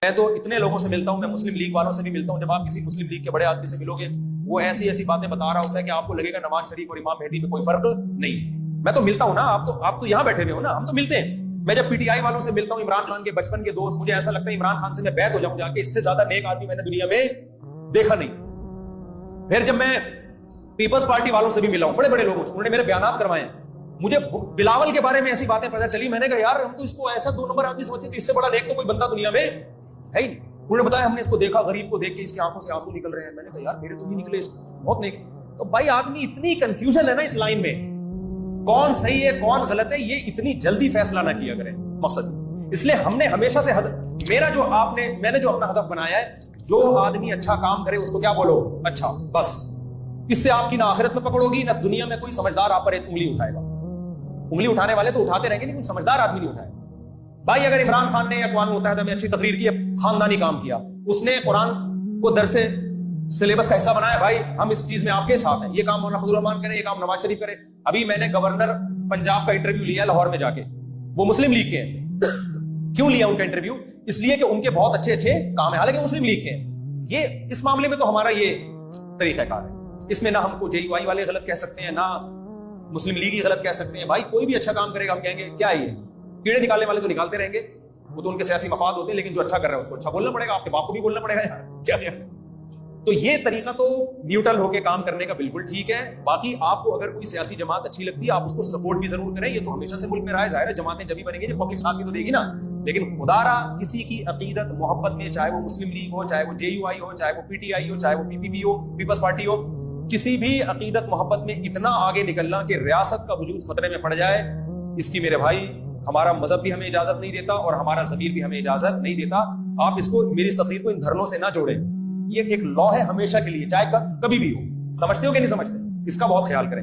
میں تو اتنے لوگوں سے ملتا ہوں, میں مسلم لیگ والوں سے بھی ملتا ہوں, جب آپ کسی مسلم لیگ کے بڑے آدمی سے ملوگے وہ ایسی ایسی باتیں بتا رہا ہوتا ہے کہ آپ کو لگے گا نواز شریف اور امام مہدی میں کوئی فرق نہیں. میں تو ملتا ہوں نا, آپ تو یہاں بیٹھے ہوئے ہو نا, ہم تو ملتے ہیں. میں جب پی ٹی آئی والوں سے ملتا ہوں, عمران خان کے بچپن کے دوست, مجھے ایسا لگتا ہے عمران خان سے میں بیعت ہو جاؤں جا کے, اس سے زیادہ نیک آدمی میں نے دنیا میں دیکھا نہیں. پھر جب میں پیپلز پارٹی والوں سے بھی ملا ہوں, بڑے بڑے لوگوں سے, انہوں نے میرے بیانات کروائے, مجھے بلاول کے بارے میں ایسی باتیں پتہ چلی, میں نے کہا یار ہم تو اس کو ایسا 2 نمبر آدمی سمجھتے, تو اس سے بڑا نیک تو کوئی بندہ دنیا میں ہے ہی نہیں. انہوں نے بتایا ہم نے اس کو دیکھا, غریب کو دیکھ کے اس کی آنکھوں سے آنسو نکل رہے ہیں. میں نے کہا یار میرے تو نہیں نکلے, اس بہت نیک. تو بھائی آدمی اتنی کنفیوژن ہے نا اس لائن میں, کون صحیح ہے کون غلط ہے, یہ اتنی جلدی فیصلہ نہ کیا کریں مقصد. اس لیے ہم نے ہمیشہ سے میں نے جو اپنا ہدف بنایا ہے, جو آدمی اچھا کام کرے اس کو کیا بولو, اچھا, بس. اس سے آپ کی نہ آخرت میں پکڑو گی, نہ دنیا میں کوئی سمجھدار آپ پر ایک انگلی اٹھائے گا. انگلی اٹھانے والے تو اٹھاتے رہیں گے لیکن سمجھدار آدمی نہیں اٹھائے. بھائی اگر عمران خان نے اقوام متحدہ میں اچھی تقریر کی, خاندانی کام کیا, اس نے قرآن کو درس سلیبس کا حصہ بنایا, بھائی ہم اس چیز میں آپ کے ساتھ ہیں, یہ کام مولانا فضل الرحمان کرے, یہ کام نواز شریف کرے. ابھی میں نے گورنر پنجاب کا انٹرویو لیا لاہور میں جا کے, وہ مسلم لیگ کے ہیں. کیوں لیا ان کا انٹرویو؟ اس لیے کہ ان کے بہت اچھے اچھے کام ہیں, حالانکہ مسلم لیگ کے ہیں. یہ اس معاملے میں تو ہمارا یہ طریقہ کار ہے, اس میں نہ ہم کو جے یو آئی والے غلط کہہ سکتے ہیں, نہ مسلم لیگ ہی غلط کہہ سکتے ہیں. بھائی کوئی بھی اچھا کام کرے گا ہم کہیں گے کیا یہ کیڑے نکالنے والے تو نکالتے رہیں گے, وہ تو ان کے سیاسی مفاد ہوتے ہیں, لیکن جو اچھا کر رہا ہے اس کو اچھا بولنا پڑے گا, آپ کے باپ کو بھی بولنا پڑے گا یار کیا ہے. تو یہ طریقہ تو نیوٹرل ہو کے کام کرنے کا بالکل ٹھیک ہے. باقی آپ کو اگر کوئی سیاسی جماعت اچھی لگتی ہے آپ اس کو سپورٹ بھی ضرور کریں, یہ تو ہمیشہ سے ملک میں رہا ہے. ظاہر ہے جماعتیں جبھی بنیں گی جب پبلک ساتھ بھی تو دے گی نا. لیکن خدا را کسی کی عقیدت محبت میں, چاہے وہ مسلم لیگ ہو, چاہے وہ جے یو آئی ہو, چاہے وہ پی ٹی آئی ہو, چاہے وہ پی پی پی ہو, پیپلز پارٹی ہو, کسی بھی عقیدت محبت میں اتنا آگے نکلنا کہ ریاست کا وجود خطرے میں پڑ جائے, اس کی میرے بھائی ہمارا مذہب بھی ہمیں اجازت نہیں دیتا اور ہمارا ضمیر بھی ہمیں اجازت نہیں دیتا. آپ اس کو, میری اس تقریر کو ان دھرنوں سے نہ جوڑیں. یہ ایک لا ہے ہمیشہ کے لیے, چاہے کبھی بھی ہو. سمجھتے ہو کہ نہیں سمجھتے؟ اس کا بہت خیال کریں.